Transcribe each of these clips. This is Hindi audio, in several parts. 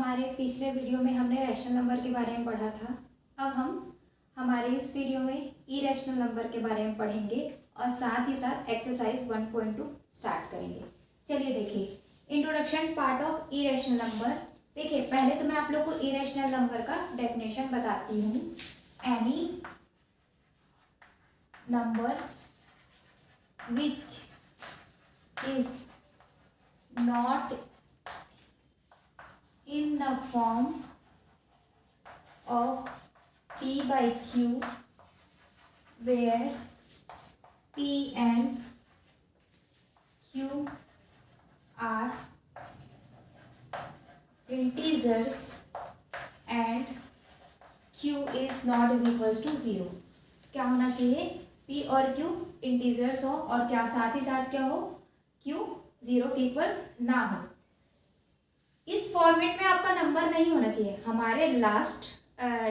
हमारे पिछले वीडियो में हमने रैशनल नंबर के बारे में पढ़ा था। अब हम हमारे इस वीडियो में इरेशनल नंबर के बारे में पढ़ेंगे और साथ ही साथ एक्सरसाइज 1.2 स्टार्ट करेंगे। चलिए देखिए, introduction part of irrational number. देखिए, पहले तो मैं आप लोग को इरेशनल नंबर का डेफिनेशन बताती हूँ। Any number which is not in the form of p by q where p and q are integers and q is not is equals to 0। क्या होना चाहिए? p और q इंटीजर्स हो और क्या साथ ही साथ क्या हो? q 0 के इक्वल ना हो। इस फॉर्मेट में आपका नंबर नहीं होना चाहिए। हमारे लास्ट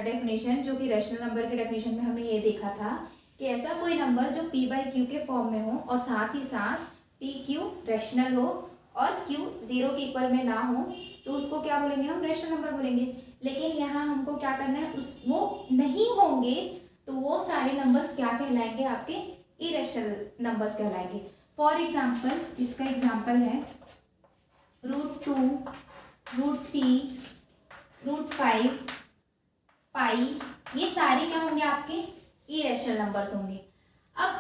डेफिनेशन जो कि रैशनल नंबर के डेफिनेशन में हमने ये देखा था कि ऐसा कोई नंबर जो p बाई क्यू के फॉर्म में हो और साथ ही साथ p q रैशनल हो और q 0 के इक्वल में ना हो तो उसको क्या बोलेंगे? हम रैशनल नंबर बोलेंगे। लेकिन यहाँ हमको क्या करना है, उस वो नहीं होंगे तो वो सारे नंबर्स क्या कहलाएंगे? आपके इरेशनल नंबर्स कहलाएंगे। फॉर एग्जाम्पल, इसका एग्जाम्पल है √2, √3, √5, पाई। ये सारे क्या होंगे? आपके इरेशनल नंबर्स होंगे। अब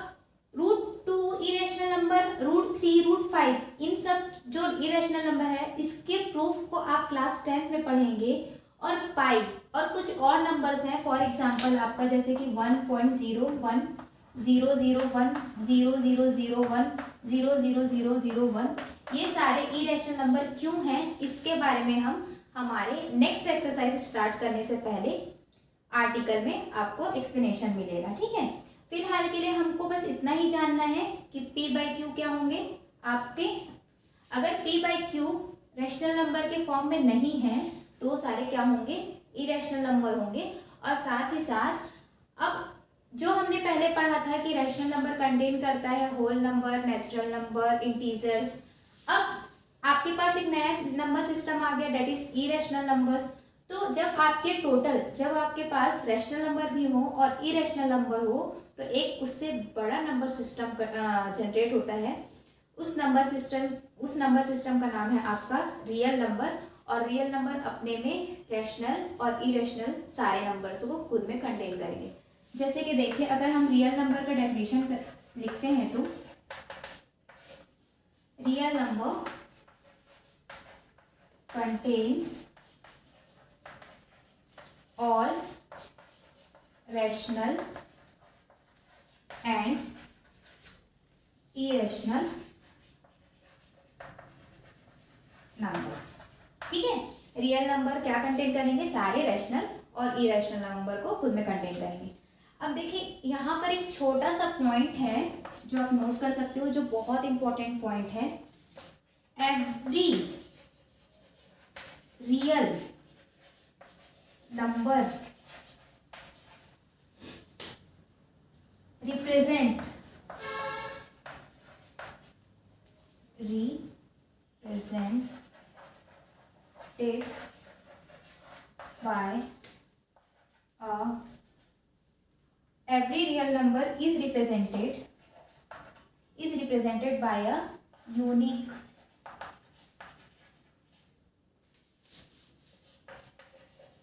√2 इरेशनल नंबर, √3, √5 इन सब जो इरेशनल नंबर है इसके प्रूफ को आप क्लास 10th में पढ़ेंगे। और पाई और कुछ और नंबर्स हैं, फॉर एग्जांपल आपका जैसे कि 1.01, 001, 0001, 00001, ये सारे इरेशनल नंबर क्यों हैं, इसके बारे में हम हमारे नेक्स्ट एक्सरसाइज स्टार्ट करने से पहले आर्टिकल में आपको एक्सप्लेनेशन मिलेगा। ठीक है, फिलहाल के लिए हमको बस इतना ही जानना है कि p बाई क्यू क्या होंगे आपके। अगर p by Q rational number के फॉर्म में नहीं है तो सारे क्या होंगे? इरेशनल नंबर होंगे। और साथ ही साथ अब जो हमने पहले पढ़ा था कि रैशनल नंबर कंटेन करता है whole number, natural number, integers. अब आपके पास एक नया नंबर सिस्टम आ गया, डेट इज इरेशनल नंबर्स। तो जब आपके पास रैशनल नंबर भी हो और इरेशनल नंबर हो तो एक उससे बड़ा नंबर सिस्टम जनरेट होता है। उस नंबर सिस्टम का नाम है आपका रियल नंबर। और रियल नंबर अपने में रैशनल और इरेशनल सारे नंबर्स को खुद में कंटेन करेंगे। जैसे कि देखिए, अगर हम रियल नंबर का डेफिनेशन लिखते हैं तो real number contains all rational and irrational numbers. ठीक है, रियल नंबर क्या कंटेन करेंगे? सारे रैशनल और इरेशनल नंबर को खुद में कंटेन करेंगे। अब देखिए, यहाँ पर एक छोटा सा पॉइंट है जो आप नोट कर सकते हो, जो बहुत इंपॉर्टेंट पॉइंट है। Every real number represented by every real number is represented by a unique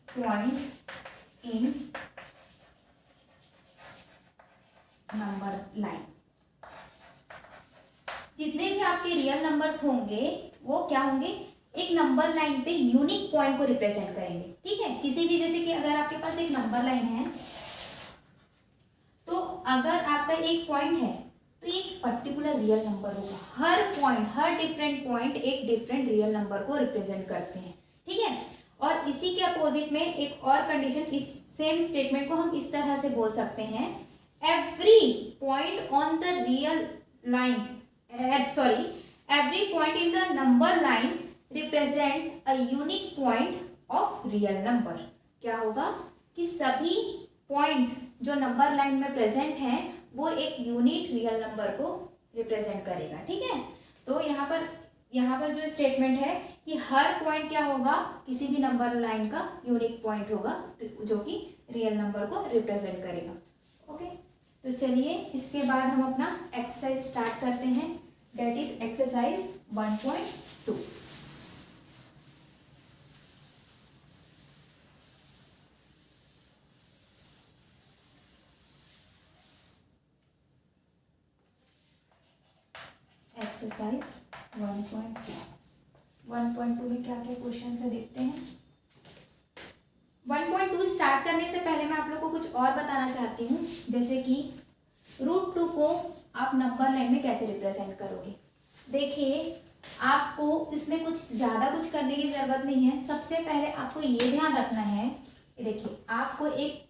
point in number line। जितने भी आपके रियल नंबर्स होंगे वो क्या होंगे? एक नंबर लाइन पे यूनिक पॉइंट को रिप्रेजेंट करेंगे। ठीक है, किसी भी, जैसे कि अगर आपके पास एक नंबर लाइन है तो अगर आपका एक पॉइंट है तो एक पर्टिकुलर रियल नंबर होगा। हर डिफरेंट पॉइंट एक डिफरेंट रियल नंबर को रिप्रेजेंट करते हैं। ठीक है, और इसी के अपोजिट में एक और कंडीशन, इस सेम स्टेटमेंट को हम इस तरह से बोल सकते हैं, every point on the real line, every point in the number line represent a unique point of real number। क्या होगा कि सभी पॉइंट जो नंबर लाइन में प्रेजेंट हैं वो एक यूनिक रियल नंबर को रिप्रेजेंट करेगा। ठीक है, तो यहाँ पर यहाँ पर जो स्टेटमेंट है कि हर पॉइंट क्या होगा, किसी भी नंबर लाइन का यूनिक पॉइंट होगा जो कि रियल नंबर को रिप्रेजेंट करेगा। ओके, तो चलिए इसके बाद हम अपना एक्सरसाइज स्टार्ट करते हैं, डेट इज एक्सरसाइज 1.2। एक्सरसाइज 1.2 में क्या क्या क्वेश्चन है देखते हैं। 1.2 स्टार्ट करने से पहले मैं आप लोग को कुछ और बताना चाहती हूँ, जैसे कि √2 को आप नंबर लाइन में कैसे रिप्रेजेंट करोगे। देखिए, आपको इसमें कुछ ज़्यादा कुछ करने की ज़रूरत नहीं है। सबसे पहले आपको ये ध्यान रखना है, देखिए आपको एक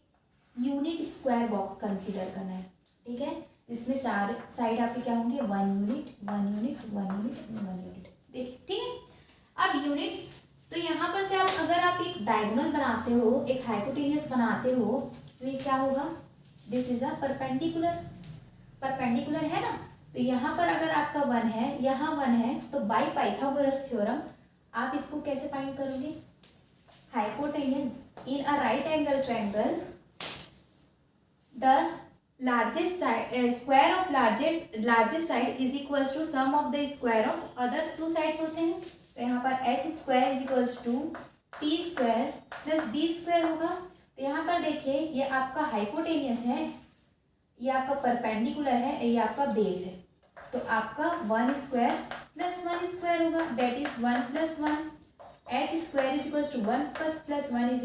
यूनिट स्क्वायर बॉक्स कंसीडर करना है, ठीक है। इसमें सारे साइड आपके क्या होंगे, 1 यूनिट 1 यूनिट 1 यूनिट 1 यूनिट, देखिए, ठीक है। अब यूनिट, तो यहाँ पर से आप अगर आप एक डायगोनल बनाते हो, एक हाइपोटेनियस बनाते हो, तो ये क्या होगा, this is a perpendicular, perpendicular है ना। तो यहाँ पर अगर आपका 1 है, यहाँ 1 है, तो बाय पाइथागोरस थ्योरम आप इसको कैसे फाइंड करोगे, hypotenuse in a right angle triangle the largest side square of largest side is equals to sum of the square of other two sides होते हैं। तो यहाँ पर h square is equals to t square plus b square होगा। तो यहाँ पर देखिए, ये आपका हाइपोटेनियस है, ये आपका परपेंडिकुलर है, ये आपका बेस है। तो आपका 1 स्क्वायर प्लस 1 स्क्वायर होगा, डेट इज 1 प्लस 1, h square is equals to 1 प्लस 1 इज,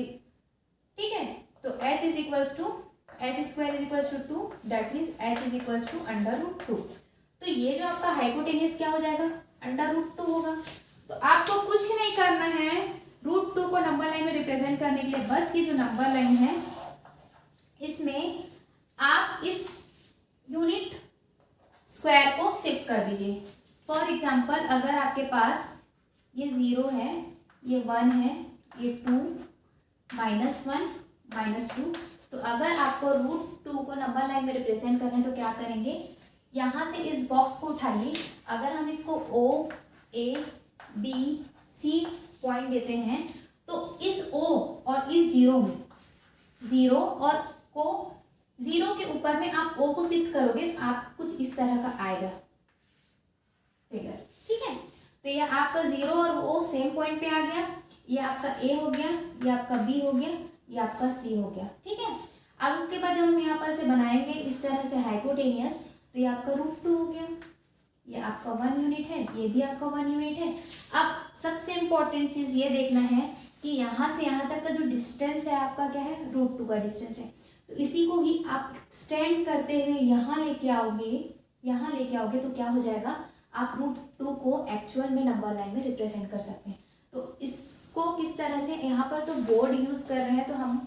ठीक है। तो h is equals to h square is equals to 2, that means h is equals to √2। तो ये जो आपका हाइपोटेनियस क्या हो जाएगा, √2 होगा। तो आपको कुछ नहीं करना है √2 को नंबर लाइन में रिप्रेजेंट करने के लिए, बस ये जो नंबर लाइन है इसमें आप इस यूनिट स्क्वायर को शिफ्ट कर दीजिए। फॉर एग्जाम्पल, अगर आपके पास ये 0 है, ये 1 है, ये 2 -1 -2, तो अगर आपको √2 को नंबर लाइन में रिप्रेजेंट करना है तो क्या करेंगे, यहाँ से इस बॉक्स को उठाइए। अगर हम इसको O A B C point देते हैं, तो इस O और इस 0 में, 0 और को 0 के ऊपर में आप O को शिफ्ट करोगे तो आपको कुछ इस तरह का आएगा फिगर, ठीक है। तो ये आपका 0 और O सेम पॉइंट पे आ गया, ये आपका A हो गया, ये आपका B हो गया, ये आपका C हो गया, ठीक है। अब उसके बाद जब हम यहाँ पर से बनाएंगे इस तरह से हाइपोटेनियस, तो ये आपका √2 हो गया, ये आपका 1 यूनिट है, ये भी आपका 1 यूनिट है। अब सबसे इम्पोर्टेंट चीज़ ये देखना है कि यहाँ से यहाँ तक का जो डिस्टेंस है आपका क्या है, √2 का डिस्टेंस है। तो इसी को ही आप एक्सटेंड करते हुए यहाँ लेके आओगे, यहाँ लेके आओगे तो क्या हो जाएगा, आप √2 को एक्चुअल में नंबर लाइन में रिप्रेजेंट कर सकते हैं। तो इसको किस तरह से, यहाँ पर तो बोर्ड यूज़ कर रहे हैं तो हम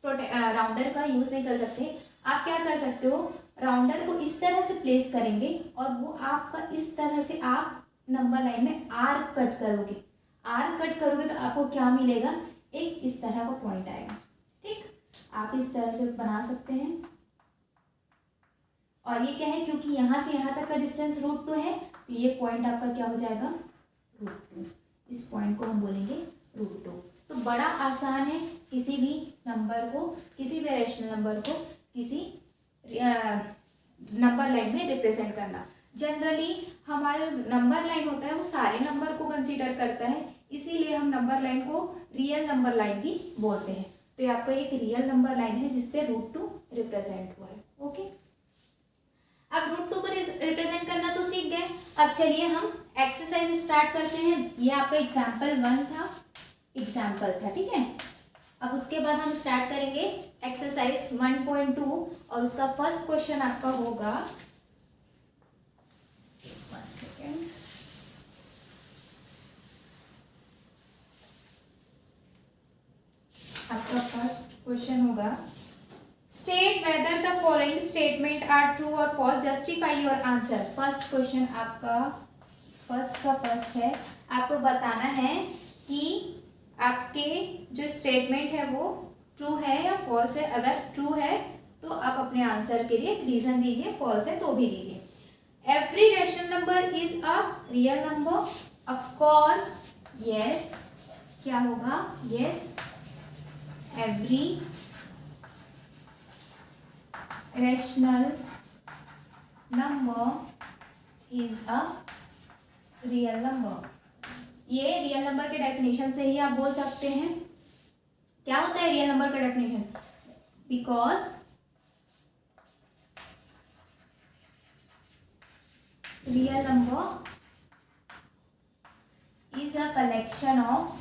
राउंडर का यूज़ नहीं कर सकते। आप क्या कर सकते हो, राउंडर को इस तरह से प्लेस करेंगे और वो आपका इस तरह से आप नंबर लाइन में आर्क कट करोगे, आर्क कट करोगे तो आपको क्या मिलेगा, एक इस तरह का पॉइंट आएगा, ठीक। आप इस तरह से बना सकते हैं। और ये क्या है, क्योंकि यहाँ से यहाँ तक का डिस्टेंस √2 है, तो ये पॉइंट आपका क्या हो जाएगा, √2। इस पॉइंट को हम बोलेंगे √2। तो बड़ा आसान है किसी भी नंबर को, किसी भी रेशनल नंबर को किसी नंबर लाइन में रिप्रेजेंट करना। जनरली हमारे नंबर लाइन होता है वो सारे नंबर को कंसीडर करता है, इसीलिए हम नंबर लाइन को रियल नंबर लाइन भी बोलते हैं। तो ये आपका एक रियल नंबर लाइन है जिसपे √2 रिप्रेजेंट हुआ है, ओके। अब √2 को रिप्रेजेंट करना तो सीख गए। अब चलिए हम एक्सरसाइज स्टार्ट करते हैं। ये आपका एग्जाम्पल 1 था, ठीक है। अब उसके बाद हम स्टार्ट करेंगे एक्सरसाइज 1.2 और उसका फर्स्ट क्वेश्चन आपका होगा, 1 सेकेंड, आपका फर्स्ट क्वेश्चन होगा, state whether the following statement are true और false, justify your answer. First question आपका फर्स्ट है, आपको बताना है कि आपके जो स्टेटमेंट है वो ट्रू है या फॉल्स है। अगर ट्रू है तो आप अपने आंसर के लिए रीजन दीजिए, फॉल्स है तो भी दीजिए। Every rational number is a real number, of course yes, क्या होगा, yes every rational number is a real number. ये रियल नंबर के डेफिनेशन से ही आप बोल सकते हैं। क्या होता है रियल नंबर का definition? Because real number is a collection of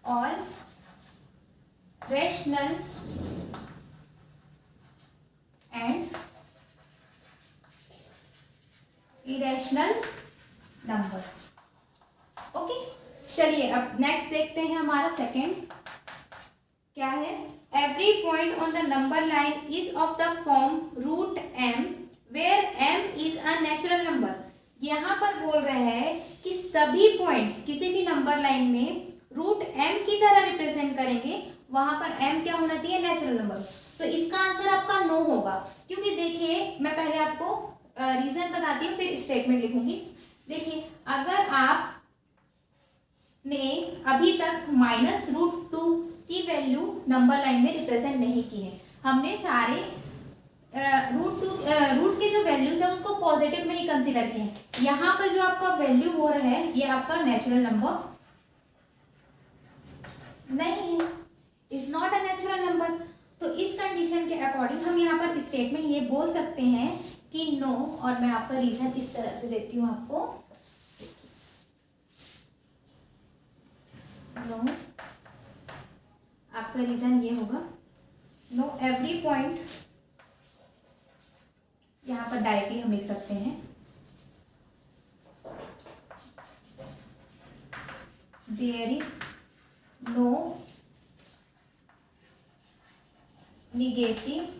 all rational and irrational numbers. Okay, चलिए अब नेक्स्ट देखते हैं। हमारा सेकेंड क्या है? Every point on the number line is of the form root m where m is a natural number. यहाँ पर बोल रहे हैं कि सभी पॉइंट किसी भी नंबर लाइन में रूट एम की तरह रिप्रेजेंट करेंगे, वहां पर एम क्या होना चाहिए? Natural number. तो इसका आंसर आपका नो होगा, क्योंकि देखिए मैं पहले आपको रीजन बताती हूँ फिर स्टेटमेंट लिखूंगी। देखिए, अगर आप ने अभी तक -√2 की वैल्यू नंबर लाइन में रिप्रेजेंट नहीं की है, हमने सारे रूट के जो वैल्यूज है उसको पॉजिटिव में ही कंसीडर किए हैं। यहाँ पर जो आपका वैल्यू हो रहा है ये आपका नेचुरल नंबर नहीं है, is not a natural number. तो इस कंडीशन के अकॉर्डिंग हम यहाँ पर स्टेटमेंट ये बोल सकते हैं कि नो, और मैं आपका रीजन इस तरह से देती हूँ आपको। नो, आपका रीजन ये होगा, नो एवरी पॉइंट, यहाँ पर डायरेक्टली हम लिख सकते हैं there is no negative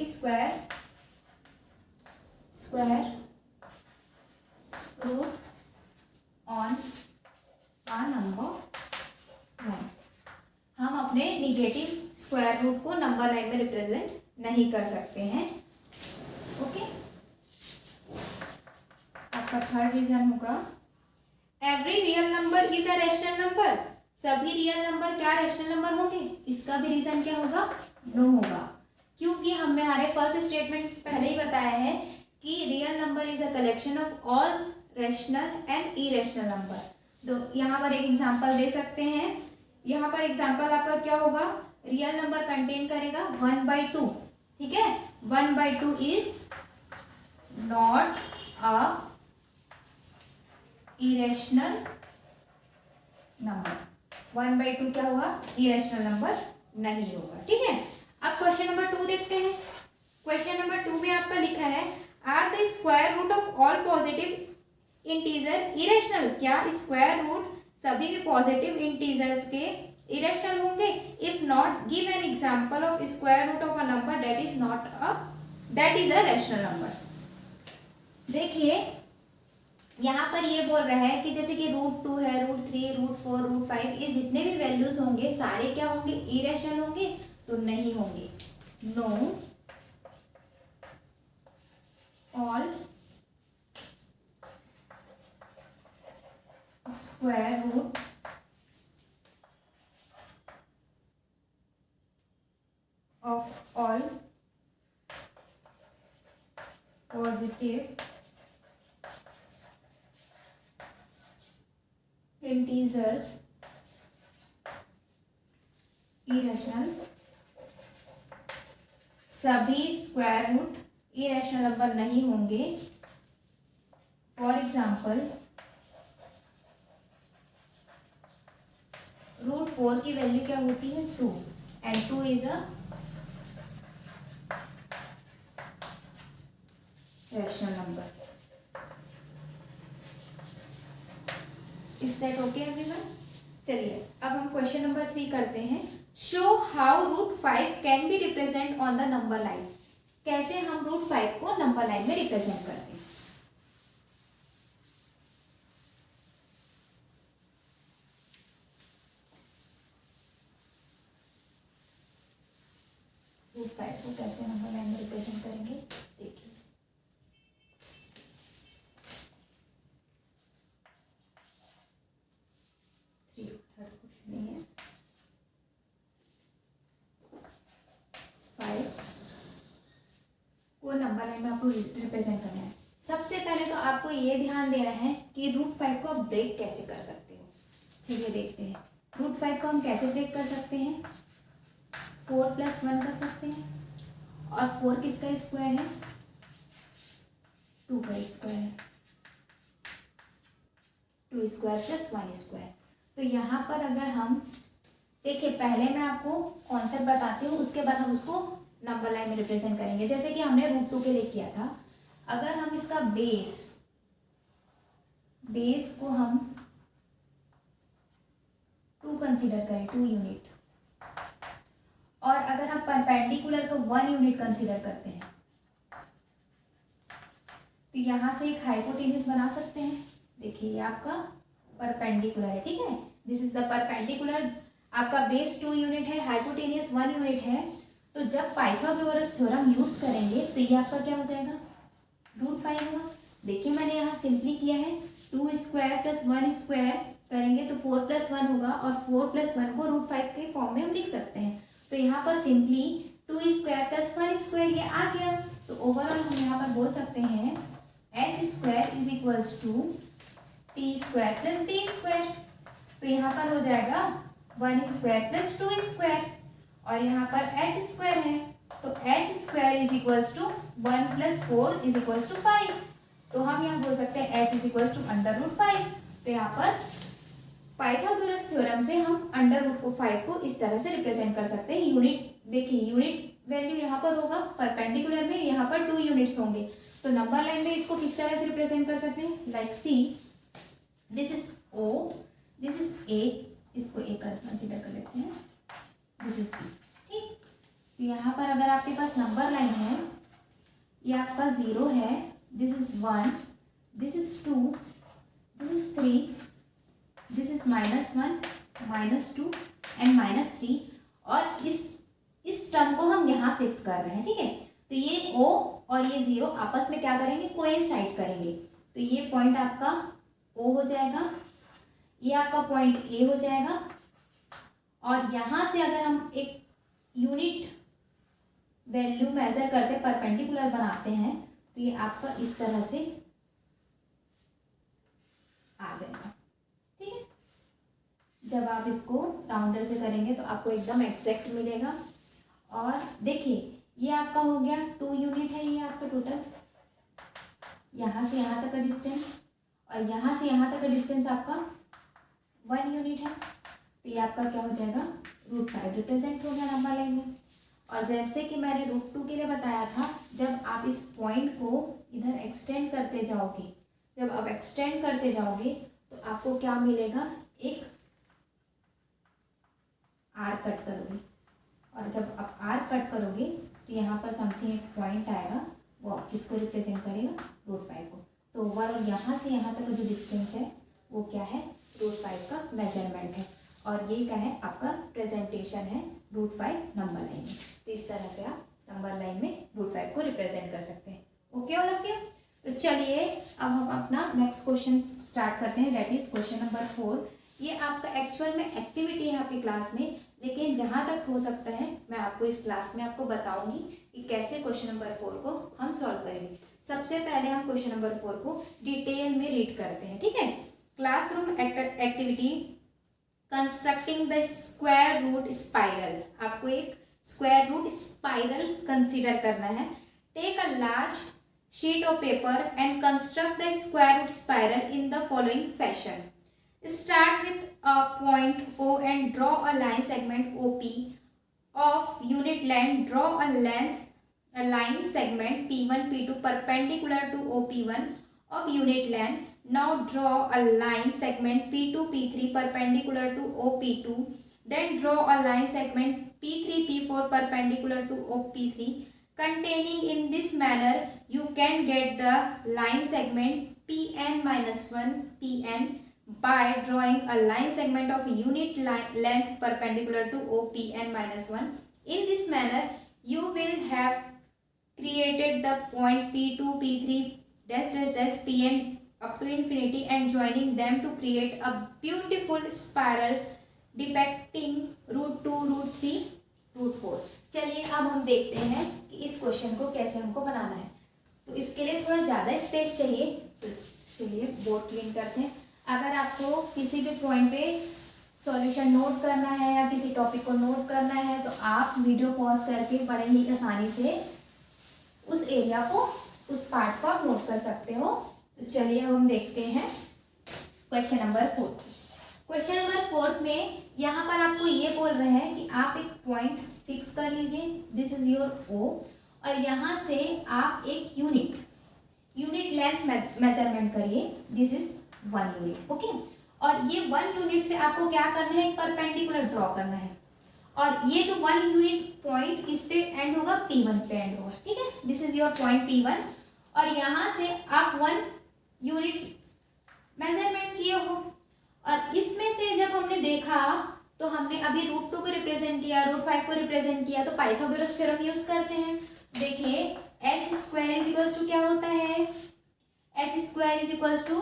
square root on a number line. हम अपने निगेटिव स्क्वायर रूट को नंबर लाइन में रिप्रेजेंट नहीं कर सकते हैं। ओके, आपका थर्ड रीजन होगा every real number is a rational number. सभी रियल नंबर क्या रैशनल नंबर होंगे? इसका भी रीजन क्या होगा? नो होगा, क्योंकि हमारे फर्स्ट स्टेटमेंट पहले ही बताया है कि real number is a collection of all rational and irrational number. तो यहाँ पर एक एग्जांपल दे सकते हैं। यहाँ पर एग्जांपल आपका क्या होगा? रियल नंबर कंटेन करेगा 1/2, ठीक है। 1/2 is not a irrational number. 1/2 क्या होगा? इरेशनल नंबर नहीं होगा, ठीक है। अब क्वेश्चन नंबर 2 देखते हैं। क्वेश्चन नंबर 2 में आपका लिखा है are the square root of all positive integer irrational. क्या स्क्वायर रूट सभी भी पॉजिटिव इंटीजर्स के इरेशनल होंगे? If not give an example of square root of a number that is a rational number. देखिए, यहाँ पर ये बोल रहा है कि जैसे कि √2 है, √3, √4, √5, ये जितने भी वैल्यूज होंगे सारे क्या होंगे? इरेशनल होंगे? तो नहीं होंगे। No all square root of all positive integers irrational. सभी स्क्वायर रूट इरेशनल नंबर नहीं होंगे। फॉर एग्जाम्पल √4 की वैल्यू क्या होती है? 2, and 2 is a rational number. इस टाइप ओके एवरीवन? चलिए अब हम क्वेश्चन नंबर 3 करते हैं। Show how √5 can be represent on the number line. कैसे हम √5 को नंबर लाइन में रिप्रेजेंट करते हैं? कैसे नंबर लाइन में रिप्रेजेंट करेंगे देखिए। थर्ड क्वेश्चन नहीं है, 5 को नंबर लाइन में आपको रिप्रेजेंट करना है। सबसे पहले तो आपको ये ध्यान देना है कि √5 को आप ब्रेक कैसे कर सकते हो। चलिए देखते हैं √5 को हम कैसे ब्रेक कर सकते हैं। 4 + 1 कर सकते हैं, और 4 किसका स्क्वायर है, 2 का स्क्वायर है, 2 स्क्वायर + 1 स्क्वायर। तो यहाँ पर अगर हम देखिए, पहले मैं आपको कॉन्सेप्ट बताती हूँ, उसके बाद हम उसको नंबर लाइन में रिप्रेजेंट करेंगे। जैसे कि हमने √2 के लिए किया था, अगर हम इसका बेस को हम 2 कंसीडर करें, 2 यूनिट, और अगर हम परपेंडिकुलर को 1 यूनिट कंसीडर करते हैं, तो यहाँ से एक हाइपोटेन्यूज बना सकते हैं। देखिए ये आपका परपेंडिकुलर है, ठीक है, दिस इज द परपेंडिकुलर। आपका बेस 2 यूनिट है, हाइपोटेन्यूज 1 यूनिट है। तो जब पाइथागोरस थ्योरम यूज करेंगे तो ये आपका क्या हो जाएगा, √5 होगा। देखिए मैंने यहाँ सिंपली किया है, 2 स्क्वायर + 1 स्क्वायर करेंगे तो 4 + 1 होगा, और 4 + 1 को √5 के फॉर्म में हम लिख सकते हैं। तो यहाँ पर सिंपली 2 स्क्वायर + 1 स्क्वायर ये आ गया। तो ओवरऑल हम यहाँ पर बोल सकते हैं h² = t² + b²। तो यहाँ पर हो जाएगा 1 स्क्वायर + 2 स्क्वायर, और यहाँ पर h² है, तो h² = 1 + 4 = 5। तो हम यहाँ बोल सकते हैं h = √5। तो यहाँ पर पाइथागोरस थ्योरम से हम √5 को इस तरह से रिप्रेजेंट कर सकते हैं। यूनिट देखिए, यूनिट वैल्यू यहाँ पर होगा, परपेंडिकुलर में यहाँ पर 2 यूनिट्स होंगे। तो नंबर लाइन में इसको किस तरह से रिप्रेजेंट कर सकते हैं, like see, this is O, this is A, इसको A कंसीडर कर लेते हैं, दिस इज B, ठीक। तो यहाँ पर अगर आपके पास नंबर लाइन है, ये आपका 0 है, this is 1, this is 2, this is 3, this is -1, -2 and -3, और इस टर्म को हम यहाँ शिफ्ट कर रहे हैं, ठीक है। तो ये O और ये 0 आपस में क्या करेंगे, कोइंसाइड करेंगे। तो ये पॉइंट आपका O हो जाएगा, ये आपका पॉइंट A हो जाएगा, और यहाँ से अगर हम एक यूनिट वैल्यू मेजर करते परपेंडिकुलर बनाते हैं, तो ये आपका इस तरह से आ जाएगा, ठीक है। जब आप इसको राउंडर से करेंगे तो आपको एकदम एग्जैक्ट मिलेगा। और देखिए ये आपका हो गया 2 यूनिट है, ये आपका टोटल यहाँ से यहाँ तक का डिस्टेंस, और यहाँ से यहाँ तक का डिस्टेंस आपका 1 यूनिट है। तो ये आपका क्या हो जाएगा, √5 रिप्रेजेंट हो गया नंबर लाइन में। और जैसे कि मैंने √2 के लिए बताया था, जब आप इस पॉइंट को इधर एक्सटेंड करते जाओगे, जब आप एक्सटेंड करते जाओगे तो आपको क्या मिलेगा, एक आर कट करोगे, और जब आप आर कट करोगे तो यहाँ पर समथिंग एक पॉइंट आएगा, वो किसको रिप्रेजेंट करेगा, √5 को। तो ओवरऑल यहाँ से यहाँ तक का जो डिस्टेंस है वो क्या है, √5 का मेजरमेंट है। और ये क्या है, आपका प्रेजेंटेशन है √5 नंबर लाइन में। तो इस तरह से आप नंबर लाइन में √5 को रिप्रेजेंट कर सकते हैं। Okay all of you. तो चलिए अब हम अपना नेक्स्ट क्वेश्चन स्टार्ट करते हैं, दैट इज क्वेश्चन नंबर 4। ये आपका एक्चुअल में एक्टिविटी है आपकी क्लास में, लेकिन जहाँ तक हो सकता है मैं आपको इस क्लास में आपको बताऊंगी कि कैसे क्वेश्चन नंबर 4 को हम सॉल्व करेंगे। सबसे पहले हम क्वेश्चन नंबर 4 को डिटेल में रीड करते हैं, ठीक है। Classroom activity constructing the square root spiral, आपको एक स्क्वायर रूट स्पाइरल कंसीडर करना है। Take a large sheet of paper and construct the square root spiral in the following fashion. Start with a point O and draw a line segment OP of unit length. Draw a line segment P1 P2 perpendicular to OP1 of unit length. Now draw a line segment P2 P3 perpendicular to OP2. Then draw a line segment P3 P4 perpendicular to OP3. Containing in this manner, you can get the line segment Pn-1 Pn by drawing a line segment of unit length perpendicular to OPn-1. In this manner, you will have created the point P2, P3, dash dash dash Pn up to infinity and joining them to create a beautiful spiral depicting √2, √3, √4। चलिए अब हम देखते हैं कि इस क्वेश्चन को कैसे हमको बनाना है। तो इसके लिए थोड़ा ज़्यादा स्पेस चाहिए, तो चलिए बोर्ड क्लीन करते हैं। अगर आपको किसी भी पॉइंट पे सॉल्यूशन नोट करना है या किसी टॉपिक को नोट करना है तो आप वीडियो पॉज करके बड़े ही आसानी से उस एरिया को, उस पार्ट को आप नोट कर सकते हो। तो चलिए अब हम देखते हैं क्वेश्चन नंबर 4। क्वेश्चन नंबर 4 में यहाँ पर आपको ये बोल रहे हैं कि आप एक पॉइंट फिक्स कर लीजिए, दिस इज योर ओ, और यहाँ से आप एक यूनिट लेंथ मेजरमेंट करिए, दिस इज 1 यूनिट, ओके। और ये 1 यूनिट से आपको क्या करना है, एक परपेंडिकुलर ड्रॉ करना है, और ये जो 1 यूनिट पॉइंट किस पे एंड होगा, P1 पे एंड होगा, ठीक है। This is your point P1, और यहाँ से आप 1 यूनिट मेजरमेंट किए हो, और इसमें से जब हमने देखा तो हमने अभी √2 को रिप्रेजेंट किया, √5 को रिप्रेजेंट किया, तो पाइथागोरस थ्योरम यूज करते हैं। देखिए h square is equals to क्या होता है, h square is equals to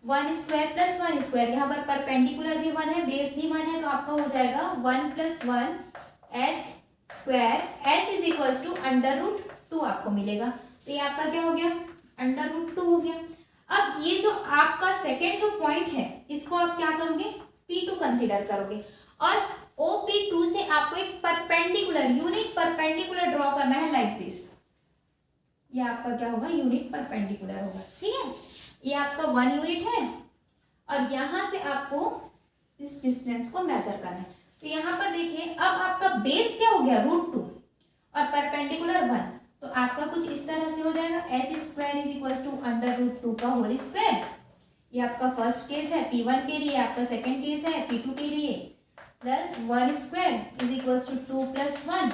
1 square plus 1 square, यहाँ पर परपेंडिकुलर भी 1 है, बेस भी 1 है, तो आपका हो जाएगा 1 + 1 h square, h is equals to √2 आपको मिलेगा। तो ये आपका क्या हो गया, √2 हो गया। अब ये जो आपका सेकेंड जो पॉइंट है इसको आप क्या करोगे, P2 कंसीडर करोगे, और OP2 से आपको एक परपेंडिकुलर यूनिट परपेंडिकुलर ड्रॉ करना है लाइक दिस। ये आपका क्या होगा, यूनिट परपेंडिकुलर होगा, ठीक है। ये आपका 1 यूनिट है, और यहां से आपको इस डिस्टेंस को मेजर करना है। तो यहाँ पर देखिए अब आपका बेस क्या हो गया, √2 और परपेंडिकुलर 1, तो आपका कुछ इस तरह से हो जाएगा, h square is equals to √2 का होल स्क्वायर। ये आपका फर्स्ट केस है P1 के लिए, आपका सेकेंड केस है P2 के लिए, plus 1 square is equals to 2 + 1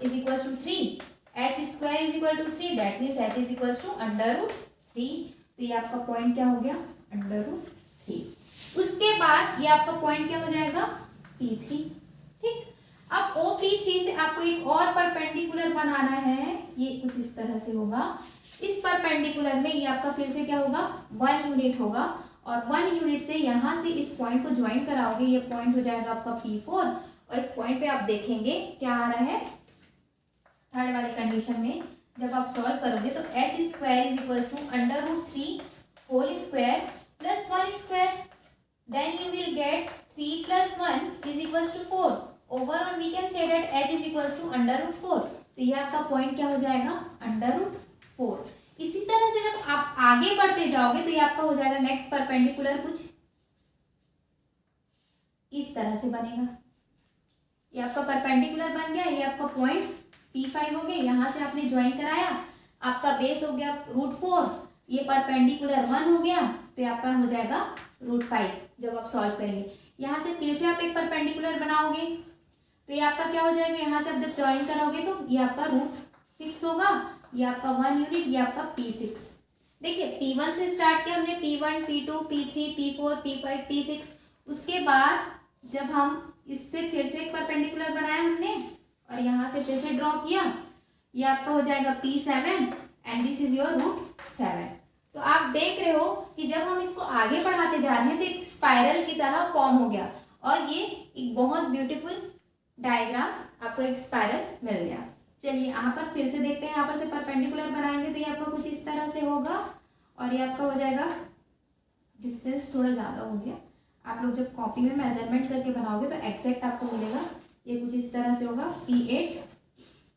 is equals to 3, h square is equal to 3, that means h is equals to √3। तो ये आपका पॉइंट क्या हो गया, √3। उसके बाद ये आपका पॉइंट क्या हो जाएगा, P3, ठीक। अब OP3 से आपको एक और परपेंडिकुलर बनाना है, ये कुछ इस तरह से होगा। इस परपेंडिकुलर में ये आपका फिर से क्या होगा, 1 यूनिट होगा, और 1 यूनिट से यहाँ से इस पॉइंट को ज्वाइन कराओगे, ये पॉइंट हो जाएगा आपका P4, और इस पॉइंट पे आप देखेंगे क्या आ रहा है, थर्ड वाली कंडीशन में जब आप सॉल्व करोगे तो h square is equals to √3 whole square plus 1 square, then you will get 3 + 1 is equals to 4। Overall we can say that h is equals to √4। तो ये आपका पॉइंट क्या हो जाएगा, √4। इसी तरह से जब आप आगे बढ़ते जाओगे तो ये आपका हो जाएगा नेक्स्ट परपेंडिकुलर कुछ इस तरह से बनेगा। ये आपका परपेंडिकुलर बन गया, ये आपका पॉइंट P5 हो गया, यहाँ से आपने ज्वाइन कराया, आपका बेस हो गया √4, ये परपेंडिकुलर 1 हो गया, तो ये आपका हो जाएगा √5 जब आप सॉल्व करेंगे। यहाँ से फिर से आप एक परपेंडिकुलर बनाओगे, तो ये आपका क्या हो जाएगा, यहाँ से आप जब ज्वाइन कराओगे तो ये आपका √6 होगा, ये आपका 1 यूनिट, ये आपका P6। देखिए P1 से स्टार्ट किया हमने, P1, P2, P3, P4, P5, P6। उसके बाद जब हम इससे फिर से एक परपेंडिकुलर बनाया हमने और यहाँ से फिर से ड्रॉ किया, ये आपका हो जाएगा P7 and this is your √7। तो आप देख रहे हो कि जब हम इसको आगे बढ़ाते जा रहे हैं तो एक स्पाइरल की तरह फॉर्म हो गया, और ये एक बहुत ब्यूटीफुल डायग्राम, आपको एक स्पाइरल मिल गया। चलिए यहाँ पर फिर से देखते हैं, यहाँ पर से परपेंडिकुलर बनाएंगे तो ये आपका कुछ इस तरह से होगा, और ये आपका हो जाएगा, डिस्टेंस थोड़ा ज़्यादा हो गया, आप लोग जब कॉपी में मेजरमेंट करके बनाओगे तो एग्जैक्ट आपको मिलेगा। ये कुछ इस तरह से होगा, P8,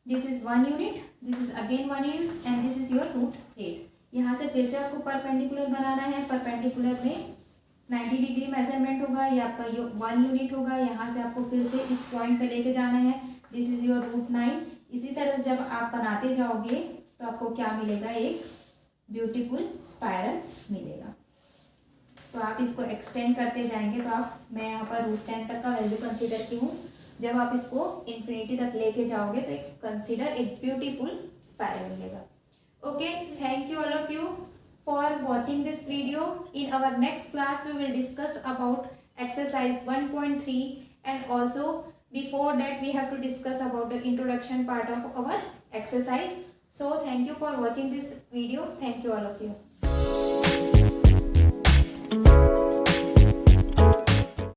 this is 1 unit, this is again 1 unit and this is your √8। यहाँ से फिर से आपको परपेंडिकुलर बनाना है, परपेंडिकुलर में 90 डिग्री मेजरमेंट होगा, ये आपका 1 यूनिट होगा, यहाँ से आपको फिर से इस पॉइंट पे लेके जाना है, दिस इज योर √9। इसी तरह जब आप बनाते जाओगे तो आपको क्या मिलेगा, एक ब्यूटीफुल स्पाइरल मिलेगा। तो आप इसको एक्सटेंड करते जाएंगे तो आप, मैं यहाँ पर √10 तक का वैल्यू कंसीडर की हूँ, जब आप इसको इन्फिनिटी तक लेके जाओगे तो एक कंसीडर एक ब्यूटीफुल स्पाइरल मिलेगा। Okay, thank you all of you for watching this video. In our next class we will discuss about exercise 1.3 and also before that we have to discuss about the introduction part of our exercise. So thank you for watching this video. Thank you all of you.